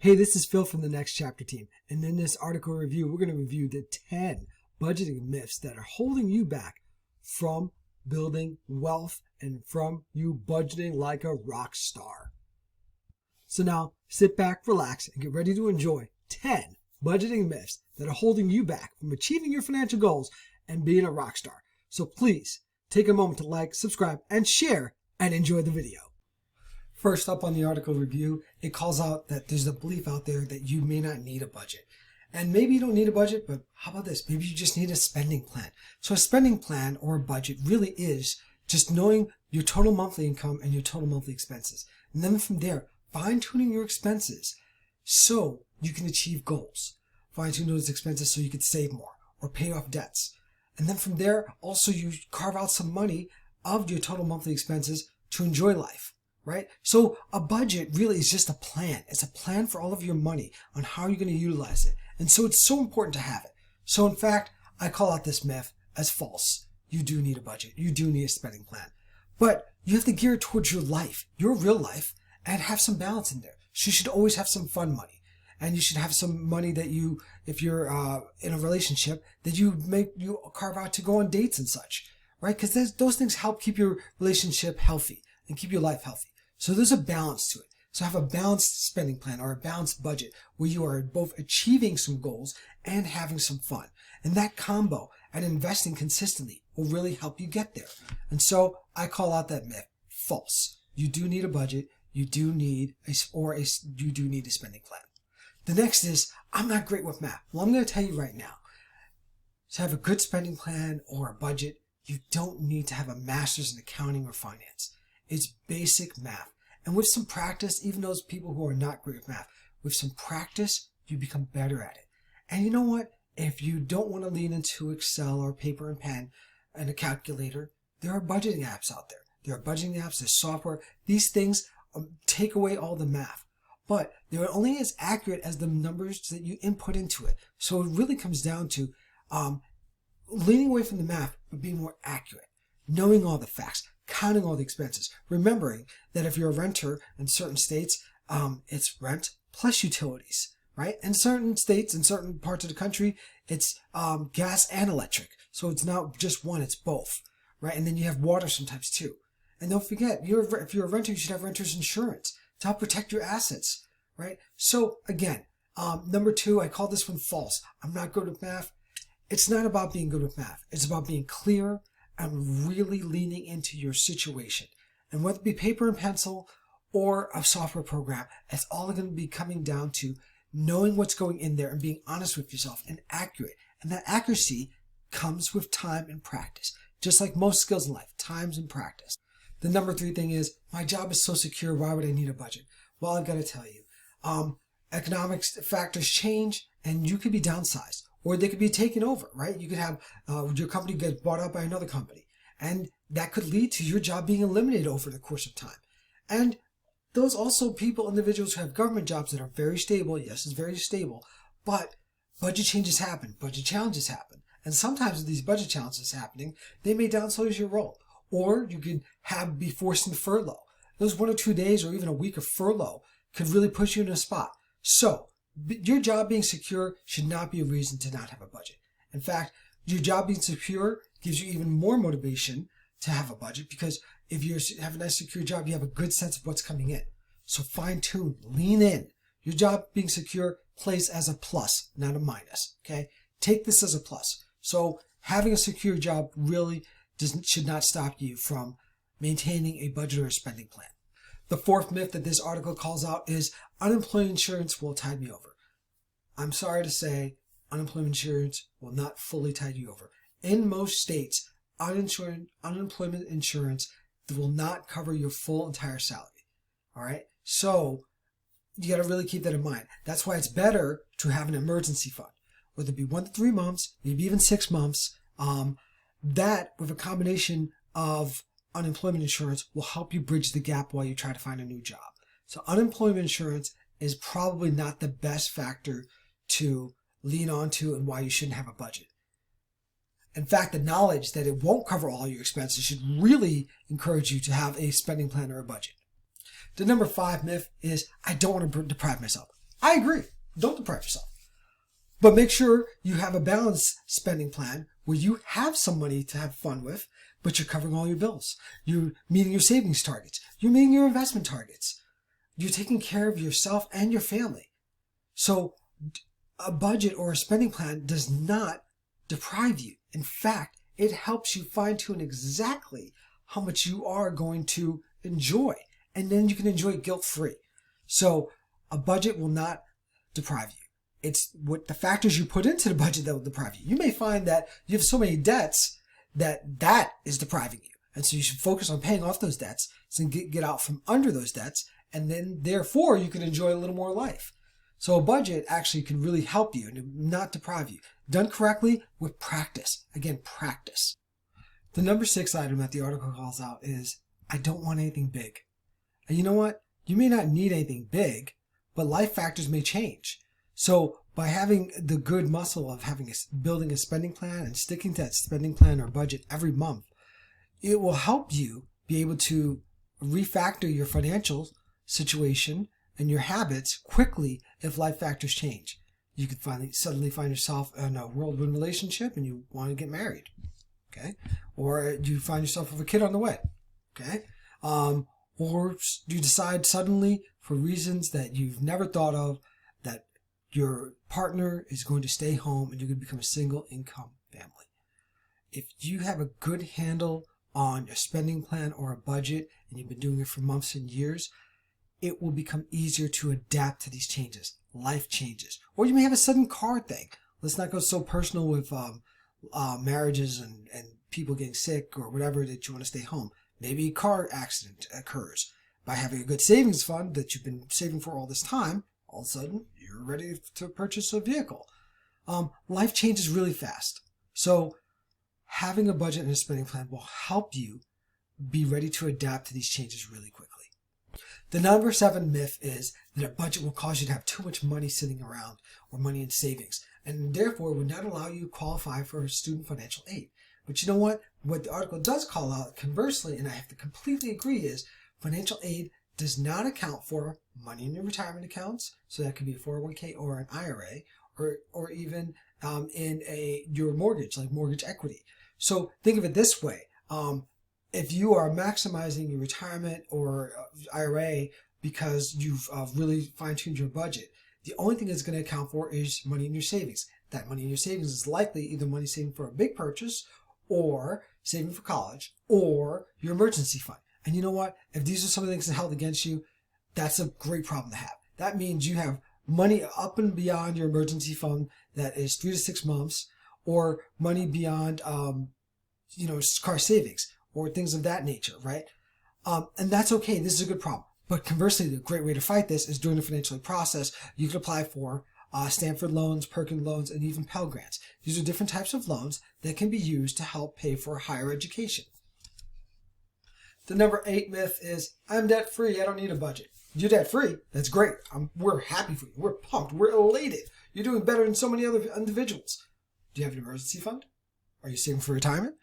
Hey, this is Phil from the Next Chapter team, and in this article review, we're going to review the 10 budgeting myths that are holding you back from building wealth and from you budgeting like a rock star. So now, sit back, relax, and get ready to enjoy 10 budgeting myths that are holding you back from achieving your financial goals and being a rock star. So please, take a moment to like, subscribe, and share, and enjoy the video. First up on the article review, it calls out that there's a belief out there that you may not need a budget. And maybe you don't need a budget, but how about this? Maybe you just need a spending plan. So a spending plan or a budget really is just knowing your total monthly income and your total monthly expenses. And then from there, fine-tuning your expenses so you can achieve goals. Fine-tune those expenses so you can save more or pay off debts. And then from there, also you carve out some money of your total monthly expenses to enjoy life. Right? So a budget really is just a plan. It's a plan for all of your money on how you're going to utilize it. And so it's so important to have it. So in fact, I call out this myth as false. You do need a budget. You do need a spending plan. But you have to gear it towards your life, your real life, and have some balance in there. So you should always have some fun money. And you should have some money that you, if you're in a relationship, that you carve out to go on dates and such. Right? Because those things help keep your relationship healthy and keep your life healthy. So there's a balance to it. So have a balanced spending plan or a balanced budget where you are both achieving some goals and having some fun. And that combo and investing consistently will really help you get there. And so I call out that myth false. You do need a budget. You do need a spending plan. The next is, I'm not great with math. Well, I'm going to tell you right now. To have a good spending plan or a budget, you don't need to have a master's in accounting or finance. It's basic math. And with some practice, even those people who are not great with math, with some practice, you become better at it. And you know what? If you don't want to lean into Excel or paper and pen and a calculator, there are budgeting apps out there. There are budgeting apps, there's software. These things take away all the math. But they're only as accurate as the numbers that you input into it. So it really comes down to leaning away from the math, but being more accurate, knowing all the facts, counting all the expenses, remembering that if you're a renter in certain states, it's rent plus utilities, right? In certain states, in certain parts of the country, it's gas and electric. So it's not just one, it's both, right? And then you have water sometimes too. And don't forget, if you're a renter, you should have renter's insurance to help protect your assets, right? So again, number 2, I call this one false. I'm not good with math. It's not about being good with math. It's about being clear and really leaning into your situation. And whether it be paper and pencil or a software program, it's all going to be coming down to knowing what's going in there and being honest with yourself and accurate. And that accuracy comes with time and practice. Just like most skills in life, times and practice. The number 3 thing is, my job is so secure, why would I need a budget? Well, I've got to tell you, economic factors change and you could be downsized. Or they could be taken over, right? You could have your company get bought out by another company. And that could lead to your job being eliminated over the course of time. And those also individuals who have government jobs that are very stable. Yes, it's very stable. But budget changes happen. Budget challenges happen. And sometimes with these budget challenges happening, they may downsize your role. Or you could be forced into furlough. Those 1 or 2 days or even a week of furlough could really put you in a spot. So your job being secure should not be a reason to not have a budget. In fact, your job being secure gives you even more motivation to have a budget, because if you have a nice secure job, you have a good sense of what's coming in. So fine tune, lean in. Your job being secure plays as a plus, not a minus. Okay? Take this as a plus. So having a secure job really should not stop you from maintaining a budget or a spending plan. The 4th myth that this article calls out is unemployment insurance will tide me over. I'm sorry to say, unemployment insurance will not fully tide you over. In most states, unemployment insurance will not cover your full entire salary. All right? So you got to really keep that in mind. That's why it's better to have an emergency fund, whether it be 1 to 3 months, maybe even 6 months. That, with a combination of unemployment insurance, will help you bridge the gap while you try to find a new job. So unemployment insurance is probably not the best factor to lean onto and why you shouldn't have a budget. In fact, the knowledge that it won't cover all your expenses should really encourage you to have a spending plan or a budget. The number 5 myth is, I don't want to deprive myself. I agree. Don't deprive yourself. But make sure you have a balanced spending plan where you have some money to have fun with, but you're covering all your bills. You're meeting your savings targets. You're meeting your investment targets. You're taking care of yourself and your family. So a budget or a spending plan does not deprive you. In fact, it helps you fine-tune exactly how much you are going to enjoy. And then you can enjoy it guilt-free. So a budget will not deprive you. It's what the factors you put into the budget that will deprive you. You may find that you have so many debts that is depriving you. And so you should focus on paying off those debts so get out from under those debts. And then therefore you can enjoy a little more life. So a budget actually can really help you and not deprive you. Done correctly with practice. Again, practice. The number 6 item that the article calls out is, I don't want anything big. And you know what? You may not need anything big, but life factors may change. So by having the good muscle of building a spending plan and sticking to that spending plan or budget every month, it will help you be able to refactor your financial situation and your habits quickly if life factors change. You could suddenly find yourself in a whirlwind relationship and you want to get married, okay? Or you find yourself with a kid on the way, okay? Or you decide suddenly, for reasons that you've never thought of, that your partner is going to stay home and you're going to become a single income family. If you have a good handle on a spending plan or a budget and you've been doing it for months and years, it will become easier to adapt to these changes. Life changes. Or you may have a sudden car thing. Let's not go so personal with marriages and people getting sick or whatever that you want to stay home. Maybe a car accident occurs. By having a good savings fund that you've been saving for all this time, all of a sudden you're ready to purchase a vehicle. Life changes really fast. So having a budget and a spending plan will help you be ready to adapt to these changes really quickly. The number 7 myth is that a budget will cause you to have too much money sitting around or money in savings, and therefore would not allow you to qualify for student financial aid. But you know what? What the article does call out, conversely, and I have to completely agree, is financial aid does not account for money in your retirement accounts, so that could be a 401k or an IRA, or even in your mortgage, like mortgage equity. So think of it this way. If you are maximizing your retirement or IRA because you've really fine-tuned your budget, the only thing it's going to account for is money in your savings. That money in your savings is likely either money saving for a big purchase or saving for college or your emergency fund. And you know what? If these are some of the things that held against you, that's a great problem to have. That means you have money up and beyond your emergency fund that is 3 to 6 months, or money beyond, car savings or things of that nature, right? And that's okay. This is a good problem. But conversely, the great way to fight this is during the financial aid process, you can apply for Stanford loans, Perkin loans, and even Pell Grants. These are different types of loans that can be used to help pay for higher education. The number 8 myth is, I'm debt free. I don't need a budget. You're debt free. That's great. We're happy for you. We're pumped. We're elated. You're doing better than so many other individuals. Do you have an emergency fund? Are you saving for retirement?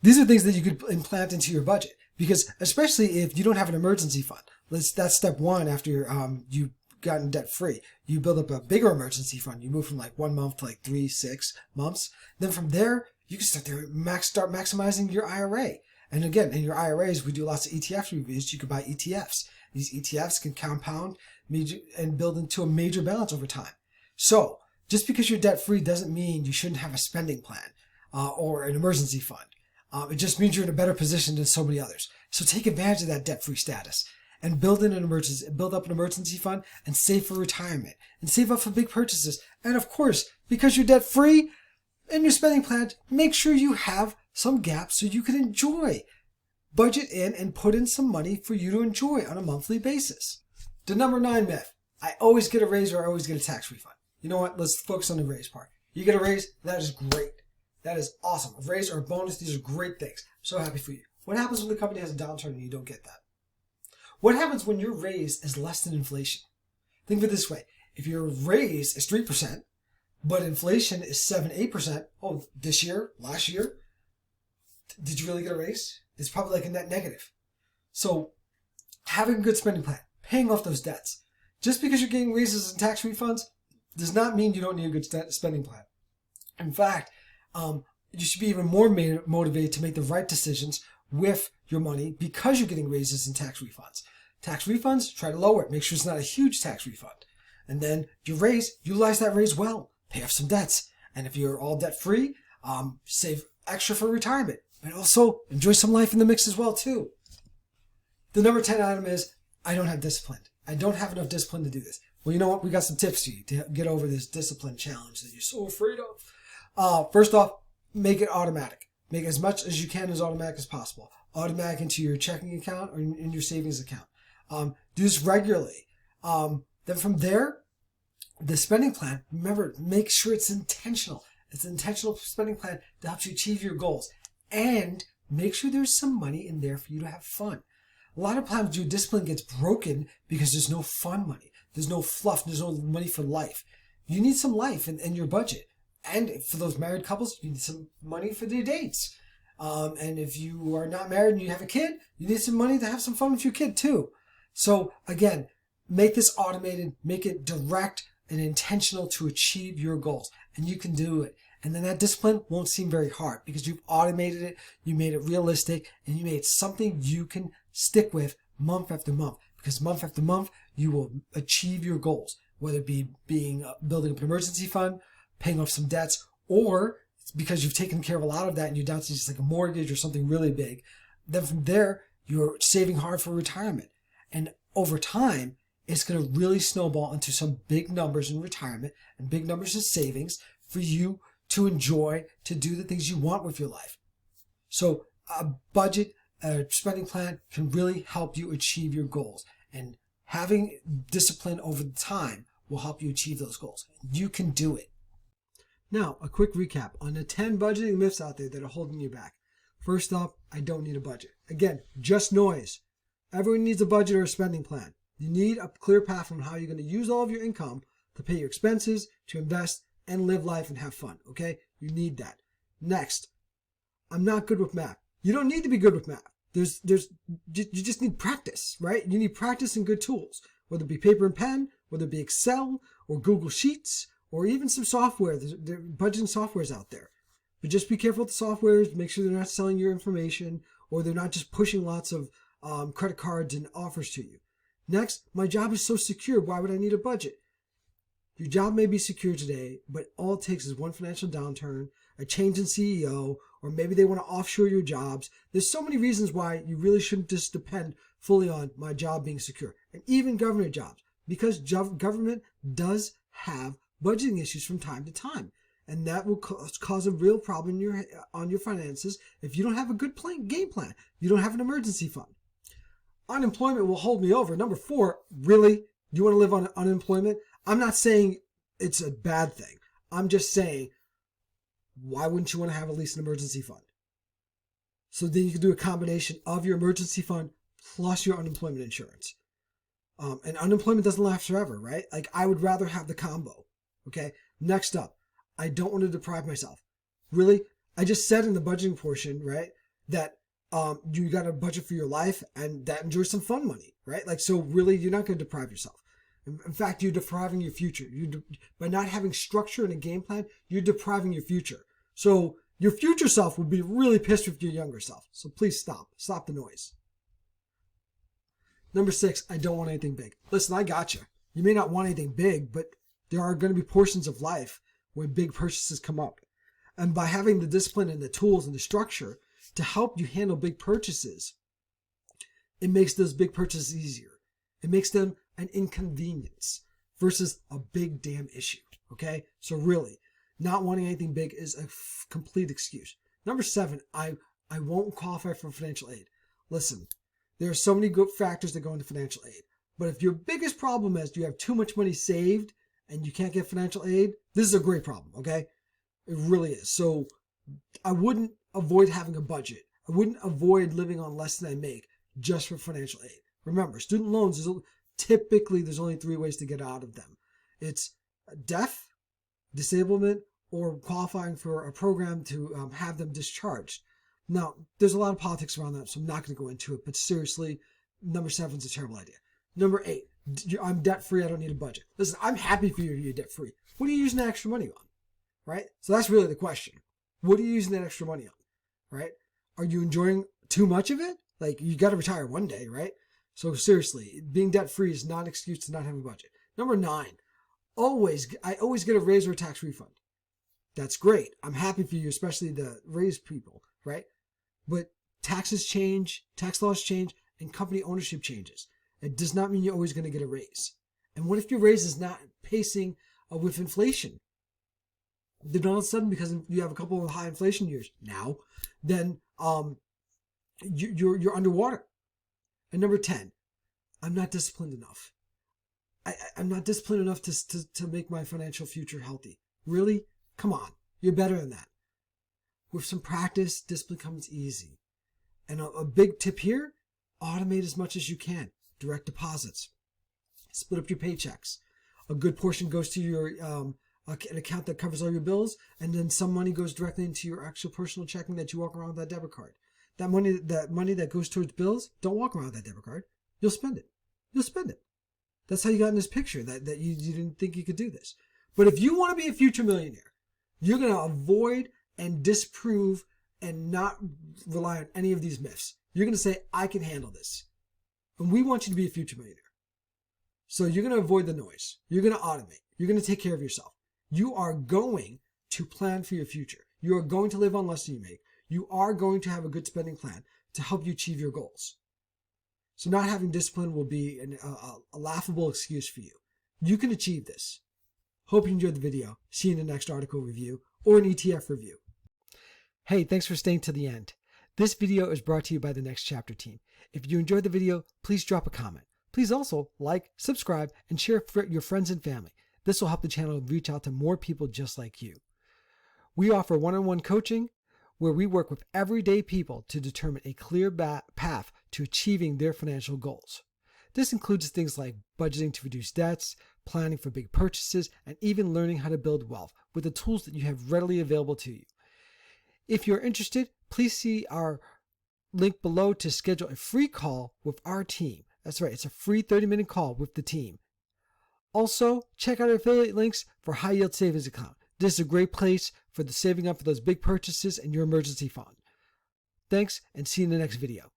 These are things that you could implant into your budget, because especially if you don't have an emergency fund, that's step 1 after you've gotten debt free. You build up a bigger emergency fund. You move from like 1 month to like 3, 6 months. Then from there, you can start maximizing your IRA. And again, in your IRAs, we do lots of ETF reviews. You could buy ETFs. These ETFs can compound and build into a major balance over time. So just because you're debt free doesn't mean you shouldn't have a spending plan or an emergency fund. It just means you're in a better position than so many others. So take advantage of that debt-free status and build up an emergency fund and save for retirement and save up for big purchases. And of course, because you're debt-free in your spending plan, make sure you have some gaps so you can enjoy. Budget in and put in some money for you to enjoy on a monthly basis. The number 9 myth, I always get a raise or I always get a tax refund. You know what? Let's focus on the raise part. You get a raise, that is great. That is awesome. A raise or a bonus, these are great things. So happy for you. What happens when the company has a downturn and you don't get that? What happens when your raise is less than inflation? Think of it this way. If your raise is 3%, but inflation is 7, 8%, this year, last year, did you really get a raise? It's probably like a net negative. So having a good spending plan, paying off those debts, Just because you're getting raises and tax refunds does not mean you don't need a good spending plan. In fact, you should be even more motivated to make the right decisions with your money because you're getting raises and tax refunds. Tax refunds, try to lower it. Make sure it's not a huge tax refund. And then your raise, utilize that raise well. Pay off some debts. And if you're all debt free, save extra for retirement. And also enjoy some life in the mix as well too. The number 10 item is, I don't have discipline. I don't have enough discipline to do this. Well, you know what? We got some tips for you to get over this discipline challenge that you're so afraid of. First off, make it automatic. Make as much as you can as automatic as possible. Automatic into your checking account or in your savings account. Do this regularly. Then from there, the spending plan, remember, make sure it's intentional. It's an intentional spending plan that helps you achieve your goals. And make sure there's some money in there for you to have fun. A lot of times your discipline gets broken because there's no fun money. There's no fluff. There's no money for life. You need some life in your budget. And for those married couples, you need some money for their dates. And if you are not married and you have a kid, you need some money to have some fun with your kid too. So again, make this automated, make it direct and intentional to achieve your goals. And you can do it. And then that discipline won't seem very hard because you've automated it, you made it realistic, and you made it something you can stick with month after month. Because month after month, you will achieve your goals, whether it be building up an emergency fund, paying off some debts, or it's because you've taken care of a lot of that and you're down to just like a mortgage or something really big. Then from there, you're saving hard for retirement. And over time, it's going to really snowball into some big numbers in retirement and big numbers in savings for you to enjoy, to do the things you want with your life. So a budget, a spending plan can really help you achieve your goals. And having discipline over the time will help you achieve those goals. You can do it. Now, a quick recap on the 10 budgeting myths out there that are holding you back. First off, I don't need a budget. Again, just noise. Everyone needs a budget or a spending plan. You need a clear path on how you're going to use all of your income to pay your expenses, to invest, and live life and have fun, okay? You need that. Next, I'm not good with math. You don't need to be good with math. You just need practice, right? You need practice and good tools, whether it be paper and pen, whether it be Excel or Google Sheets, or even some software. There are budgeting softwares out there. But just be careful with the softwares. Make sure they're not selling your information or they're not just pushing lots of credit cards and offers to you. Next, my job is so secure. Why would I need a budget? Your job may be secure today, but all it takes is one financial downturn, a change in CEO, or maybe they want to offshore your jobs. There's so many reasons why you really shouldn't just depend fully on my job being secure. And even government jobs, because government does have budgeting issues from time to time. And that will cause a real problem on your finances if you don't have a good game plan. You don't have an emergency fund. Unemployment will hold me over. Number 4, really? You want to live on unemployment? I'm not saying it's a bad thing. I'm just saying, why wouldn't you want to have at least an emergency fund? So then you can do a combination of your emergency fund plus your unemployment insurance. And unemployment doesn't last forever, right? Like, I would rather have the combo. Okay. Next up, I don't want to deprive myself. Really? I just said in the budgeting portion, right, that you got to budget for your life and that enjoys some fun money, right? Like, so really, you're not going to deprive yourself. In fact, you're depriving your future. By not having structure and a game plan, you're depriving your future. So your future self would be really pissed with your younger self. So please stop. Stop the noise. Number 6, I don't want anything big. Listen, I got you. You may not want anything big, but there are going to be portions of life where big purchases come up. And by having the discipline and the tools and the structure to help you handle big purchases, it makes those big purchases easier. It makes them an inconvenience versus a big damn issue. Okay? So really, not wanting anything big is a complete excuse. Number 7, I won't qualify for financial aid. Listen, there are so many good factors that go into financial aid. But if your biggest problem is you have too much money saved and you can't get financial aid, this is a great problem, okay? It really is. So I wouldn't avoid having a budget. I wouldn't avoid living on less than I make just for financial aid. Remember, student loans, typically there's only 3 ways to get out of them. It's death, disablement, or qualifying for a program to have them discharged. Now, there's a lot of politics around that, so I'm not going to go into it. But seriously, number 7 is a terrible idea. Number 8, I'm debt free. I don't need a budget. Listen, I'm happy for you. You're debt free. What are you using that extra money on? Right? So that's really the question. What are you using that extra money on? Right? Are you enjoying too much of it? Like, you got to retire one day, right? So seriously, being debt free is not an excuse to not have a budget. Number 9, I always get a raise or a tax refund. That's great. I'm happy for you, especially the raised people, right? But taxes change, tax laws change, and company ownership changes. It does not mean you're always going to get a raise. And what if your raise is not pacing with inflation? Then all of a sudden, because you have a couple of high inflation years now, then you're underwater. And number 10, I'm not disciplined enough. I'm not disciplined enough to make my financial future healthy. Really? Come on. You're better than that. With some practice, discipline comes easy. And a big tip here, automate as much as you can. Direct deposits. Split up your paychecks. A good portion goes to your an account that covers all your bills, and then some money goes directly into your actual personal checking that you walk around with that debit card. That money that goes towards bills, don't walk around with that debit card. You'll spend it. You'll spend it. That's how you got in this picture, that you didn't think you could do this. But if you want to be a future millionaire, you're going to avoid and disprove and not rely on any of these myths. You're going to say, I can handle this. And we want you to be a future millionaire. So you're going to avoid the noise. You're going to automate. You're going to take care of yourself. You are going to plan for your future. You are going to live on less than you make. You are going to have a good spending plan to help you achieve your goals. So not having discipline will be a laughable excuse for you. You can achieve this. Hope you enjoyed the video. See you in the next article review or an ETF review. Hey, thanks for staying to the end. This video is brought to you by the Next Chapter team. If you enjoyed the video, please drop a comment. Please also like, subscribe, and share it for your friends and family. This will help the channel reach out to more people just like you. We offer one-on-one coaching where we work with everyday people to determine a clear path to achieving their financial goals. This includes things like budgeting to reduce debts, planning for big purchases, and even learning how to build wealth with the tools that you have readily available to you. If you're interested, please see our link below to schedule a free call with our team. That's right, it's a free 30-minute call with the team. Also, check out our affiliate links for High Yield Savings Account. This is a great place for the saving up for those big purchases and your emergency fund. Thanks, and see you in the next video.